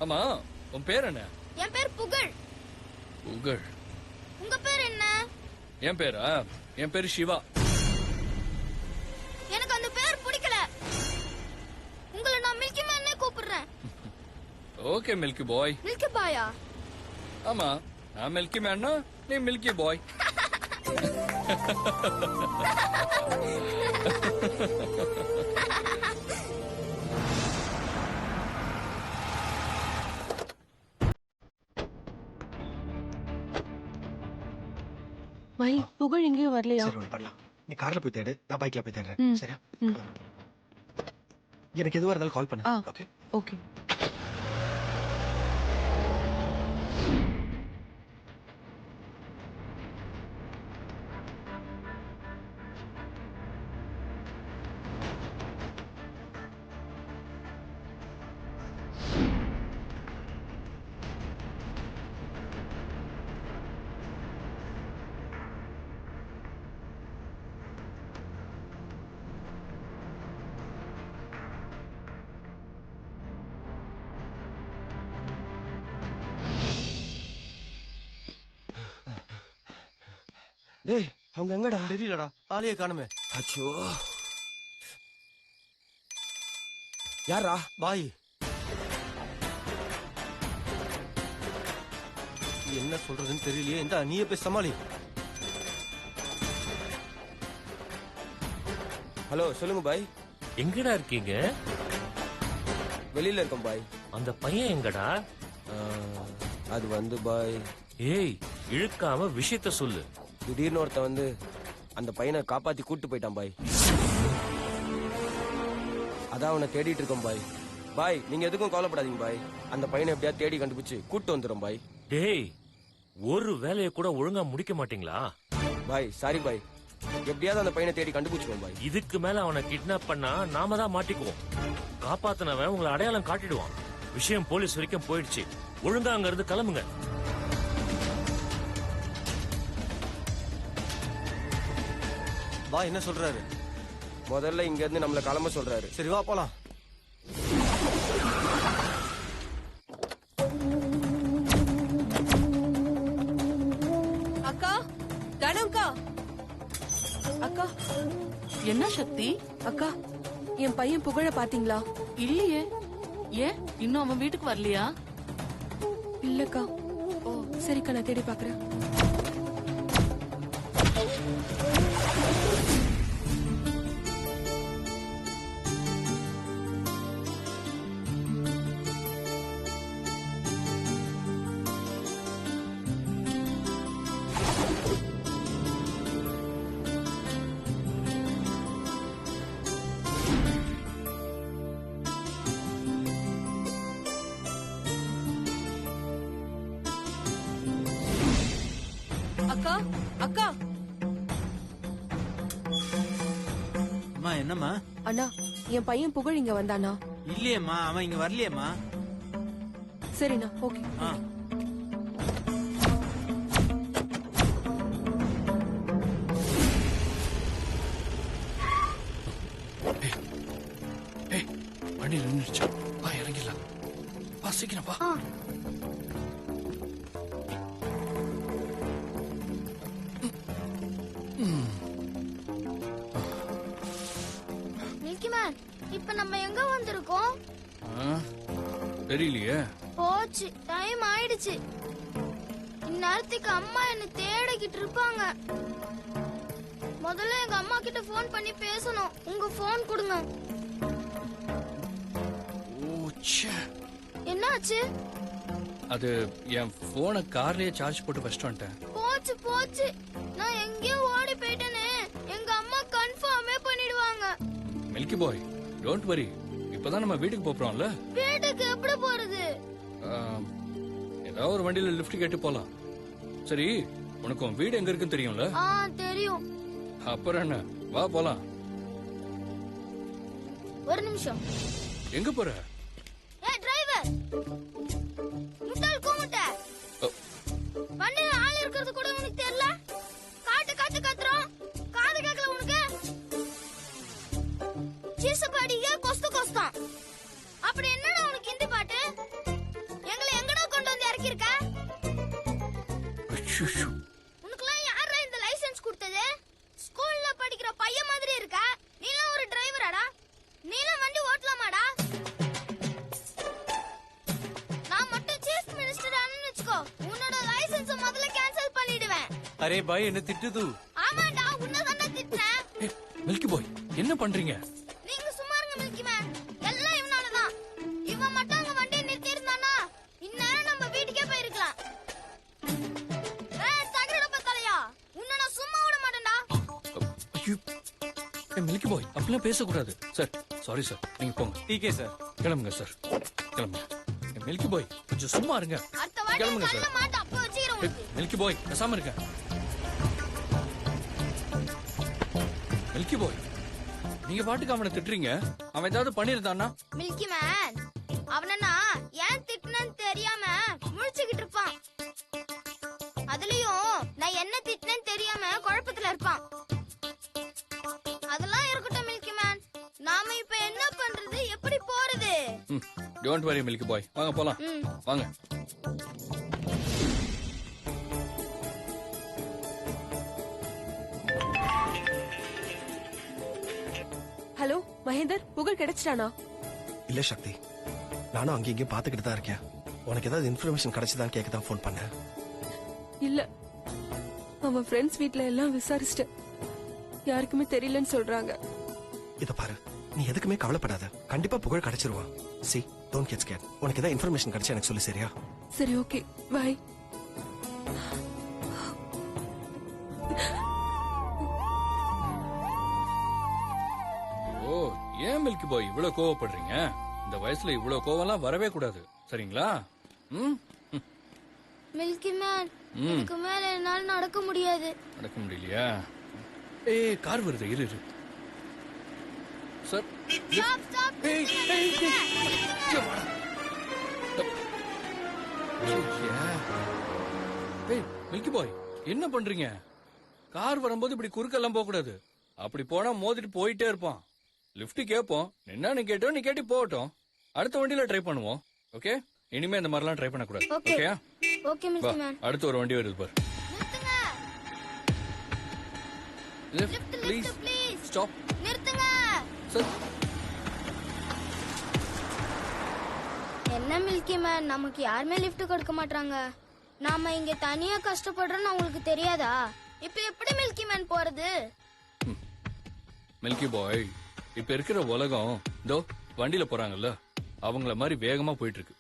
ஆமா, உன் பேர் என்ன? என் பேர் புகழ். புகழ். உங்க பேர் என்ன? என் பேரா? என் பேரு சிவா. எனக்கு அந்த பேர் பிடிக்கல. உங்களை நான் மில்கி மேன்னே கூப்பிடுறேன். ஓகே மில்கி பாய். மில்கி பாயா? ஆமா, நான் மில்கி மேன்னா நீ மில்கி பாய். மை புகழ் எங்கேயும் வரலையா? சரி ஒன்று பண்ணலாம். நீ கார்ல போய் தேடு, நான் பைக்ல போய் தேடுறேன். சரியா? எனக்கு எதுவா இருந்தாலும் கால் பண்ணு. Okay okay. டேய், அவங்க எங்கடா? தெரியலடா, ஆளையே காணுமே. அச்சோ. யாரா? பாய். என்ன சொல்றதுன்னு தெரியலையே. இந்த நீயே போய் சமாளி. ஹலோ, சொல்லுங்க பாய். எங்கடா இருக்கீங்க? வெளியில இருக்கோம் பாய். அந்த பையன் எங்கடா? அது வந்து பாய், ஏய், இழுக்காம விஷயத்த சொல்லு. திடீர்னு ஒருத்த வந்து அந்த பையனை காப்பாத்தி கூட்டு போயிட்டான் பாய். அதான் அவனை தேடிட்டு இருக்கோம் பாய். பாய், நீங்க எதுக்கும் கவலைப்படாதீங்க பாய். அந்த பையனை எப்படியா தேடி கண்டுபிடிச்சு கூட்டு வந்துடும் பாய். டேய், ஒரு வேலையை கூட ஒழுங்கா முடிக்க மாட்டீங்களா? பாய் சாரி பாய், எப்படியாவது அந்த பையனை தேடி கண்டுபிடிச்சிருவோம் பாய். இதுக்கு மேல அவனை கிட்னாப் பண்ணா நாம தான் மாட்டிக்குவோம். காப்பாத்தினவன் உங்களை அடையாளம் காட்டிடுவான். விஷயம் போலீஸ் வரைக்கும் போயிடுச்சு. ஒழுங்கா அங்க இருந்து கிளம்புங்க. பாய் என்ன சொல்றாரு? முதல்ல இங்க இருந்து நம்மள கிளம்ப சொல்றாரு. சரி வா போலாம். அக்கா, தனம்க்கா. அக்கா, என்ன சக்தி? அக்கா, என் பையன் புகழ பாத்தீங்களா? இல்லையே. ஏன் இன்னும் அவன் வீட்டுக்கு வரலையா? இல்லக்கா. ஓ சரிக்கா, நான் தேடி பாக்குறேன். அக்கா, அக்கா. அம்மா என்னம்மா? அண்ணா, என் பையன் புகழ் இங்க வந்தானா? இல்லையம்மா, அவன் இங்க வரலையம்மா. சரிண்ணா, ஓகே. வண்டி நின்றுச்சு. வா இறங்கிடலாம். வா சீக்கிரம் வா. மில்கி மேன், இப்ப நம்ம எங்க வந்திருக்கோம்? தெரியலையே. போச்சு, டைம் ஆயிடுச்சு. இந்நேரத்துக்கு அம்மா என்ன தேடிக்கிட்டு இருப்பாங்க. முதல்ல எங்க அம்மா கிட்ட போன் பண்ணி பேசணும். உங்க போன் கொடுங்க. என்னாச்சு? அது என் போனை கார்லயே சார்ஜ் போட்டு வச்சிட்டு வந்துட்டேன். போச்சு போச்சு, நான் எங்கேயோ ஓடி போயிட்டேன்னு எங்க அம்மா கன்ஃபார்மே பண்ணிடுவாங்க. Milky bye, don't worry. இப்பதான் நம்ம வீட்டுக்கு போறோம்ல. வீட்டுக்கு எப்படி போறது? ஏதாவது ஒரு வண்டியில லிஃப்ட் கேட்டு போலாம். சரி, உனக்கு உன் வீடு எங்க இருக்குன்னு தெரியும்ல? தெரியும். அப்புறம் என்ன, வா போலாம். ஒரு நிமிஷம். எங்க போற? டிரைவர், முட்டாள் கூமுட்ட, வண்டியில ஆள் இருக்கிறது கூட உனக்கு தெரியல? காட்டு காட்டு கத்துறோம், காது கேட்கல உனக்கு? சீசப்பாடியே கொஸ்து கொஸ்தான். அப்படி என்னடா உனக்கு ஹிந்தி பாட்டு? முழிக்கிருக்க? அச்சச்சோ. உனக்குலாம் யாரா இந்த லைசென்ஸ் கொடுத்தது? ஸ்கூல்ல படிக்கிற பையன் மாதிரி இருக்க. நீலாம் ஒரு டிரைவராடா? நீலாம் வண்டி ஓட்டலாமாடா? நான் மட்டும் சீஃப் மினிஸ்டர் ஆனேன்னு வெச்சுக்கோ. உன்னோட லைசென்ஸ முதல்ல கேன்சல் பண்ணிடுவேன். அரே பாய் என்ன திட்டுது. ஆமாடா, உன்னதான திட்டுறேன். ஏய், மில்கி பாய் என்ன பண்றீங்க? நீங்க சும்மா இருங்க மில்கி மேன். எல்லாம் இவனாலதான். இவன் மட்டும் அங்க வண்டியை நிறுத்தி இருந்தானா இந்நேரம் நம்ம வீட்டுக்கே போயிருக்கலாம். தகரடப்ப தலையா, உன்னை நான் சும்மா விட மாட்டேன்டா. ஐயோ. ஏய், மில்கி பாய் அப்படிலாம் பேசக்கூடாது சார். சாரி சார், நீங்க போங்க. Decay sir. கிளம்புங்க சார், கிளம்புங்க. ஏய், மில்கி பாய் கொஞ்சம் சும்மா இருங்க. அடுத்த வாட்டி கிளம்புங்க கல்ல சார். மாட்ட அப்ப வச்சுக்கிறேன் ஏய், உனக்கு. மில்கி பாய் பேசாம இருங்க. மில்கி பாய் நீங்க பாட்டுக்கு அவனை திட்டுறீங்க. அவன் ஏதாவது பண்ணிருந்தான்னா? மில்கி மேன் அவனா ஏன் திட்டினன்னு தெரியாம முழிச்சுக்கிட்டு இருப்பான். அதுலயும் நான் என்ன திட்டினேன்னு தெரியாம குழப்பத்துல இருப்பான். அதெல்லாம் இருக்கட்டும் மில்கி மேன். நாம இப்ப என்ன பண்றது, எப்படி போறது? டோன்ட் வரி மில்கி பாய், வாங்க போலாம். ம். வாங்க. ஹலோ மகேந்தர், புகழ் கிடைச்சிட்டானா? இல்ல சக்தி, நானும் அங்க இங்கேயும் பாத்துக்கிட்டு தான் இருக்கேன். உனக்கு ஏதாவது இன்ஃபர்மேஷன் கிடைச்சதான் கேட்க தான் போன் பண்ணேன். இல்ல, அவன் ஃப்ரெண்ட்ஸ் வீட்ல எல்லாம் விசாரிச்சிட்டேன். யாருக்குமே தெரியலன்னு சொல்றாங்க. இத பாரு, நீ எதுக்குமே கவலைப்படாத. கண்டிப்பா புகழ் கிடைச்சிருவான். She don't get scared. உனக்கு ஏதாவது இன்ஃபர்மேஷன் கிடைச்சா எனக்கு சொல்லு, சரியா? சரி, ஓகே, பை. ஓ, ஏன் மில்கி பாய் இவ்வளவு கோவப்படுறீங்க? இந்த வயசுல இவ்வளவு கோவம்லாம் வரவே கூடாது, சரிங்களா? ம், மில்கி மேன் இதுக்கு மேல என்னால நடக்க முடியாது. நடக்க முடியலையா? ஏய், கார் வருது, இரு இரு. Sir, stop stop. ஏய், ஏய், ஏய், இங்க வாடா. ஏய், மில்கி பாய் என்ன பண்றீங்க? கார் வரும்போது இப்படி குறுக்கெல்லாம் போக கூடாது. அப்படி போனா மோதிட்டு போயிட்டே இருப்பான். லிஃப்ட் கேட்போம், என்ன கேட்டோம், நீ கேட்டி போகட்டும். அடுத்த வண்டியில ட்ரை பண்ணுவோம். ஓகே, இனிமே இந்த மாதிரிலாம் ட்ரை பண்ண கூடாது. Okay. ஓகேயா? ஓகே வா, மில்கி மேன். அடுத்து ஒரு வண்டி வருது பாரு. நிறுத்துங்க. Lift lift please. Lift please. Stop. நிறுத்துங்க. சார், என்ன மில்கி மேன், நமக்கு யாருமே லிஃப்ட் கொடுக்க மாட்டாங்க. நாம இங்க தனியா கஷ்டப்படுறோம்னு உங்களுக்கு தெரியாதா? இப்ப எப்படி மில்கி மேன் போறது? மில்கி பாய் இப்ப இருக்கிற உலகம் இதோ வண்டியில போறாங்கல்ல, அவங்கள மாதிரி வேகமா போயிட்டு இருக்கு.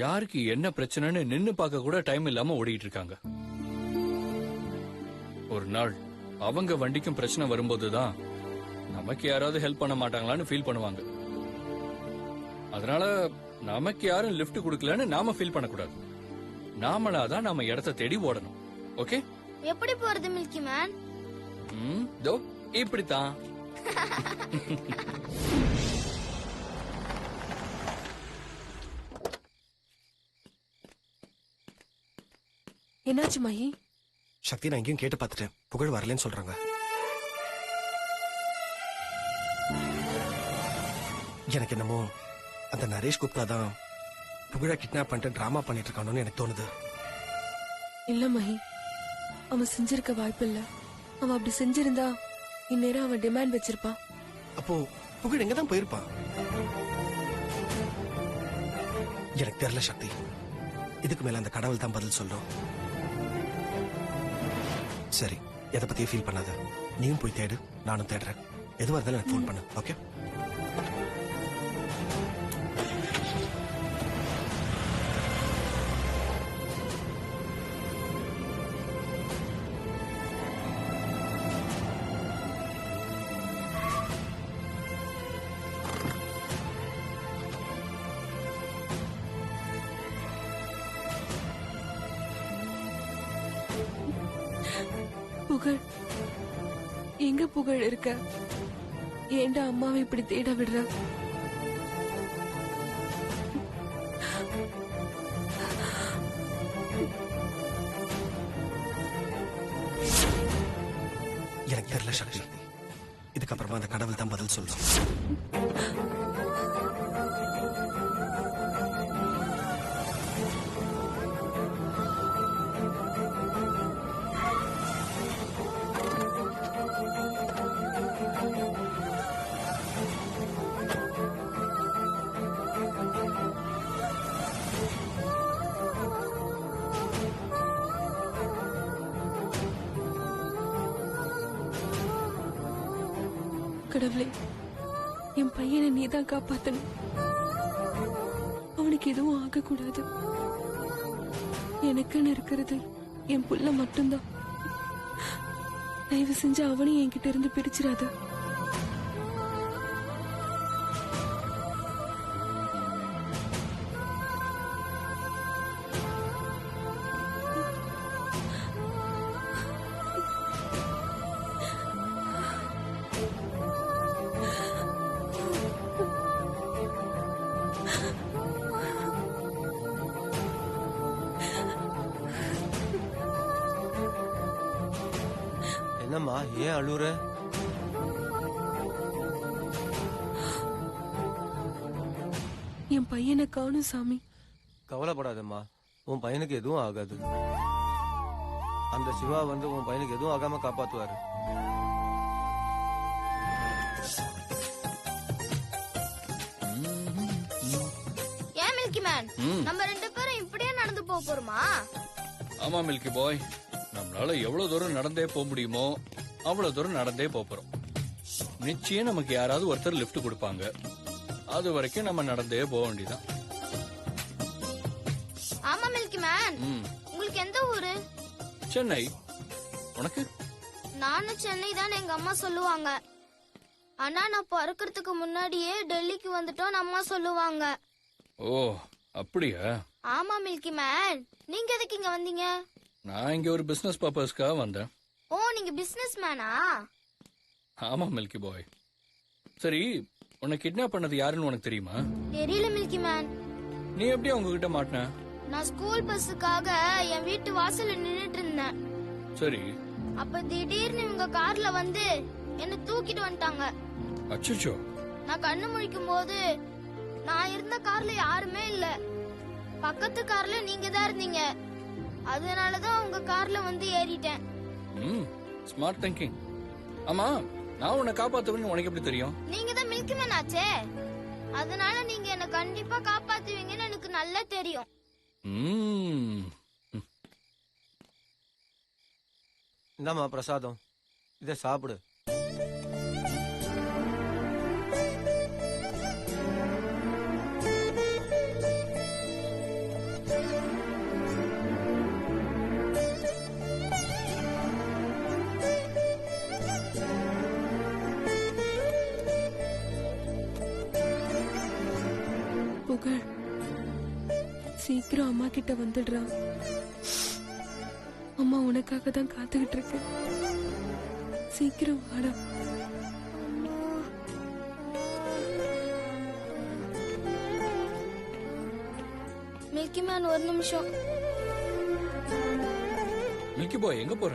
யாருக்கு என்ன பிரச்சனைன்னு நின்னு பார்க்க கூட டைம் இல்லாம ஓடிட்டு இருக்காங்க. ஒரு நாள் அவங்க வண்டிக்கும் பிரச்சனை வரும்போதுதான் நமக்கு யாராவது ஹெல்ப் பண்ண மாட்டாங்களான்னு ஃபீல் பண்ணுவாங்க. அதனால நமக்கு யாரும் லிஃப்ட் கொடுக்கலன்னு நாம ஃபீல் பண்ணக்கூடாது. நாமளாதான் நாம இடத்த தேடி ஓடணும். ஓகே? எப்படி போறது மில்கி மேன்? இதோ இப்படித்தான். என்னாச்சு மஹி? சக்தி, நான் எங்கேயும் கேட்டு பார்த்துட்டேன். புகழ் வரலன்னு சொல்றாங்க. எனக்கு என்னமோ அந்த நரேஷ் குப்தா தான் புகழை கிட்னாப் பண்ணிட்டு டிராமா பண்ணிட்டு இருக்கானோன்னு எனக்கு தோணுது. இல்ல மஹி, அவன் செஞ்சிருக்க வாய்ப்பு இல்ல. அவன் அப்படி செஞ்சிருந்தா இந்நேரம் அவன் டிமாண்ட் வச்சிருப்பான். அப்போ புகழ் எங்க தான் போயிருப்பான்? எனக்கு தெரியல சக்தி. இதுக்கு மேல அந்த கடவுள் தான் பதில் சொல்லும். சரி, எதை பத்தியும் ஃபீல் பண்ணாத. நீயும் போய் தேடு, நானும் தேடுறேன். எதுவா இருந்தாலும் எனக்கு ஃபோன் பண்ணு. ஓகே? புகழ் எங்க புகழ் இருக்க? ஏண்டா அம்மாவை இப்படி தேட விடுற? எனக்கு தெரியல சக்தி. இதுக்கப்புறமா அந்த கடவுள் தான் பதில் சொல்லும். கடவுளே, என் பையனை நீதான் காப்பாத்தணும். அவனுக்கு எதுவும் ஆகக்கூடாது. எனக்குன்னு இருக்கிறது என் புள்ள மட்டும்தான். தயவு செஞ்சு அவனையும் என்கிட்ட இருந்து பிரிச்சிடாத. என்னம்மா ஏன் அழுவுற? என் பையனை காணும் சாமி. கவலைப்படாதம்மா, உன் பையனுக்கு எதுவும் ஆகாது. அந்த சிவா வந்து உன் பையனுக்கு எதுவும் ஆகாம காப்பாத்துவாரு. ஏன் மில்கி மேன், நம்ம 2 பேரும் இப்படியே நடந்து போக போறோமா? ஆமா மில்கி பாய், நம்மளால எவ்வளவு தூரம் நடந்தே போக முடியுமோ அவ்வளவு தூரம் நடந்தே போறோம். நிச்சயம் நமக்கு யாராவது ஒருத்தர் லிஃப்ட் கொடுப்பாங்க. அது வரைக்கும் நம்ம நடந்தே போக வேண்டியதான். ஆமா மில்கி மேன், உங்களுக்கு எந்த ஊரு? சென்னை. உனக்கு? நானும் சென்னை தான் எங்க அம்மா சொல்லுவாங்க. ஆனா நான் பிறக்கிறதுக்கு முன்னாடியே டெல்லிக்கு வந்துட்டோம் அம்மா சொல்லுவாங்க. ஓ அப்படியா? ஆமா மில்கி மேன், நீங்க எதுக்கு இங்க வந்தீங்க? நான் இங்க ஒரு பிசினஸ் பர்பஸ்க்காக வந்தேன். ஓ, நீங்க பிசினஸ் மேனா? ஆமா மில்கி பாய். சரி, உன்னை கிட்னாப் பண்ணது யாருன்னு உனக்கு தெரியுமா? தெரியல மில்கி மேன். நீ எப்படி அவங்க கிட்ட மாட்டின? நான் ஸ்கூல் பஸ்ஸுக்காக என் வீட்டு வாசல்ல நின்னுட்டு இருந்தேன். சரி. அப்ப திடீர்னு இவங்க கார்ல வந்து என்ன தூக்கிட்டு வந்துட்டாங்க. அச்சச்சோ. நான் கண்ணு முழிக்கும் போது நான் இருந்த கார்ல யாருமே இல்ல. பக்கத்து கார்ல நீங்க தான் இருந்தீங்க. அதனாலதான் உங்க கார்ல வந்து ஏறிட்டேன். Smart thinking. ஆமா, நான் உன்னை காப்பாத்துவேன்னு உனக்கு எப்படி தெரியும்? நீங்க தான் மில்கி மேன் ஆச்சே, அதனால நீங்க என்ன கண்டிப்பா காப்பாத்துவீங்கன்னு எனக்கு நல்லா தெரியும். இந்தாம்மா பிரசாதம், இதை சாப்பிடு. புகழ், சீக்கிரம் அம்மா கிட்ட வந்துடுறா. அம்மா உனக்காக தான் காத்துக்கிட்டு இருக்கு. சீக்கிரம் வாடா. மில்கி மேன், ஒரு நிமிஷம். மில்கி பாய் எங்க போற?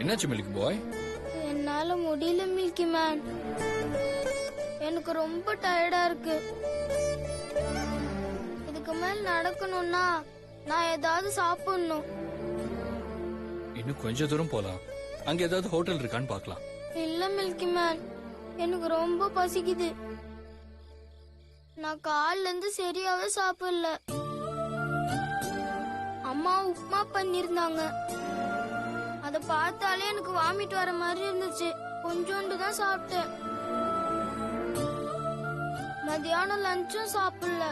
என்னாச்சு மில்கி பாய்? என்னால முடியல மில்கி மேன், எனக்கு ரொம்ப டயர்டா இருக்கு. இதுக்கு மேல நடக்கணும்னா நான் ஏதாவது சாப்பிடணும். இன்னும் கொஞ்ச தூரம் போலாம். அங்க ஏதாவது ஹோட்டல் இருக்கான்னு பார்க்கலாம். இல்ல மில்கி மேன், எனக்கு ரொம்ப பசிக்குது. நான் காலைல இருந்து சரியாவே சாப்பிடல. அம்மா உப்புமா பண்ணிருந்தாங்க. அத பார்த்தாலே எனக்கு வாமிட் வர மாதிரி இருந்துச்சு. கொஞ்சோண்டு தான் சாப்பிட்டேன். மதியானம் லஞ்சும் சாப்பிடல.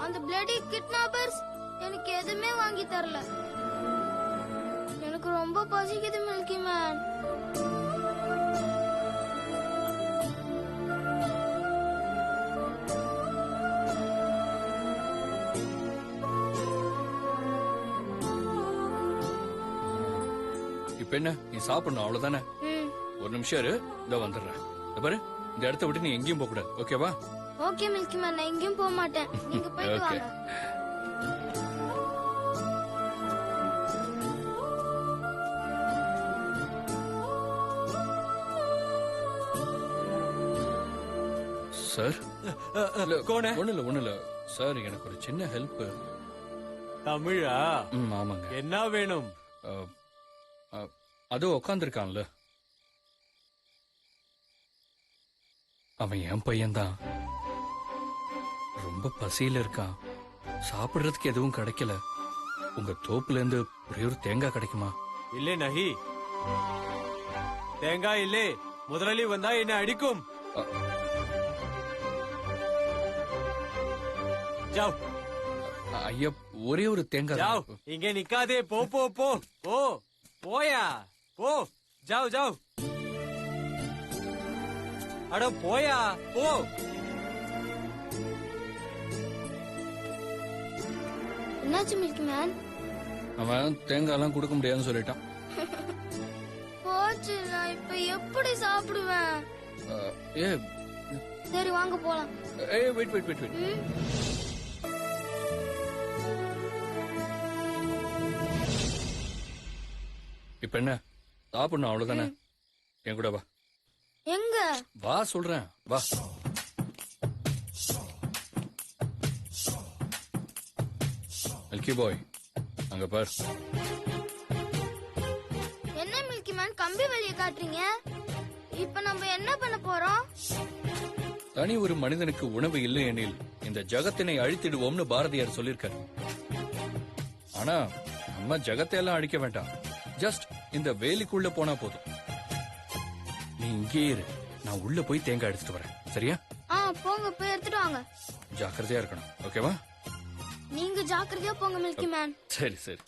அந்த பிளடி கிட்னாப்பர்ஸ் எனக்கு எதுவுமே வாங்கி தரல. எனக்கு ரொம்ப பசிக்குது மில்கி மேன். இப்ப என்ன, நீ சாப்பிடணும் அவ்வளவுதானே? ஒரு நிமிஷம் இரு, இதோ வந்துடுறேன். இதோ பாரு, இந்த இடத்த விட்டு நீ எங்கேயும் போக கூடாது. ஓகேவா? ஓகே மில்கி மேன், நான் எங்கேயும் போக மாட்டேன். நீங்க போயிட்டு ஓகே. வாங்க. சார், கோனே ஒண்ணு இல்ல சார், எனக்கு ஒரு சின்ன ஹெல்ப். தமிழா? ஆமாங்க. என்ன வேணும்? அதோ உக்காந்துருக்கான்ல, அவன் என் பையன்தான். ரொம்ப பசியில இருக்கான். சாப்பிடுறதுக்கு எதுவும் கிடைக்கல. உங்க தோப்புல இருந்து ஒரே ஒரு தேங்காய் கிடைக்குமா? இல்ல நஹி, தேங்காய் இல்லே முதலாளி வந்தா என்ன அடிக்கும். ஜாவ் ஐயா ஒரே ஒரு தேங்காய் ஜாவ், தான். இங்க நிக்காதே, போ போ போ போ, போயா போ, ஜாவ் ஜாவ், அட போயா போ. என்னாச்சு மில்கி மேன்? அவன் தேங்காய் எல்லாம் கொடுக்க முடியாதுன்னு சொல்லிட்டான். போச்சு, நான் இப்ப எப்படி சாப்பிடுவேன்? ஏ சரி வாங்க போலாம். Wait wait wait wait. ம், இப்ப என்ன சாப்பிடணும் அவ்வளவுதானே? என் கூட வா. எங்க? வா சொல்றேன் வா. மில்கி பாய் அங்க பார். என்ன மில்கி மேன் கம்பி வெளிய காட்டுறீங்க? இப்ப நம்ம என்ன பண்ண போறோம்? தனி ஒரு மனிதனுக்கு உணவு இல்லை எனில் இந்த ஜகத்தினை அழித்திடுவோம்னு பாரதியார் சொல்லிருக்காரு. ஆனா நம்ம ஜகத்தை எல்லாம் அழிக்க வேண்டாம். ஜஸ்ட் இந்த வேலிக்குள்ள போனா போதும். நீ இங்கே இரு, நான் உள்ள போய் தேங்காய் எடுத்துட்டு வரேன். சரியா? போங்க போய் எடுத்துட்டு வாங்க. ஜாக்கிரதையா இருக்கணும். ஓகேவா? நீங்க ஜாக்கிரதையா போங்க மில்கி மேன். சரி சரி.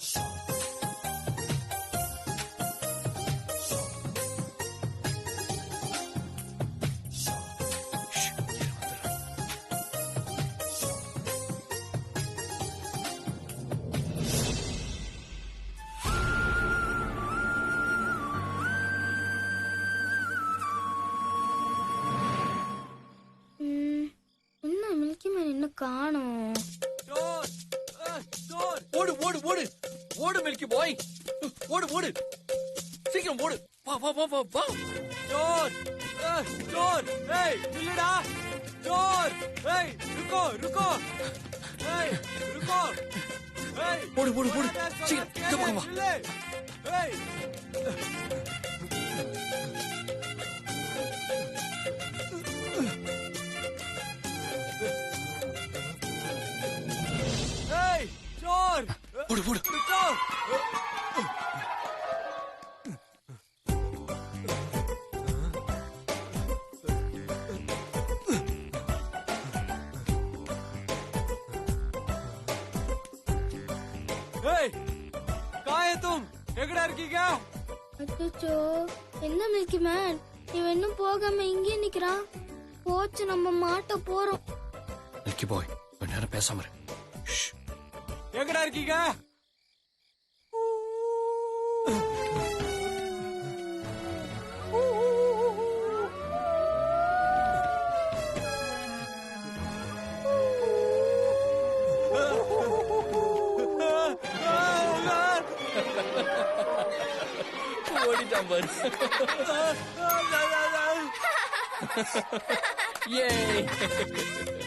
என்ன மில்கி மேன் இன்னும் காணோம்? ஓடு ஓடு ஓடு ஓடு மில்கி பாய், ஓடு ஓடு சீக்கிரம் ஓடு. வா வா வா வா வா. चोर चोर निल्लड़ा चोर रुको रुको रुको ஓடு ஓடு ஓடு சீக்கிரம் இந்த பக்கம் வா. चोर ஓடு ஓடு. रुको कहाँ है तुम? எங்கடா இருக்கீங்க? அச்சோ, என்ன மில்கி மேன் இவன் இன்னும் போகாம இங்கே நிக்கிறான். போச்சு, நம்ம மாட்ட போறோம். மில்கி பாய் கொஞ்ச நேரம் பேசாம இரு. எங்கடா இருக்கீங்க? ஓடிட்டான் பாரு. Yay!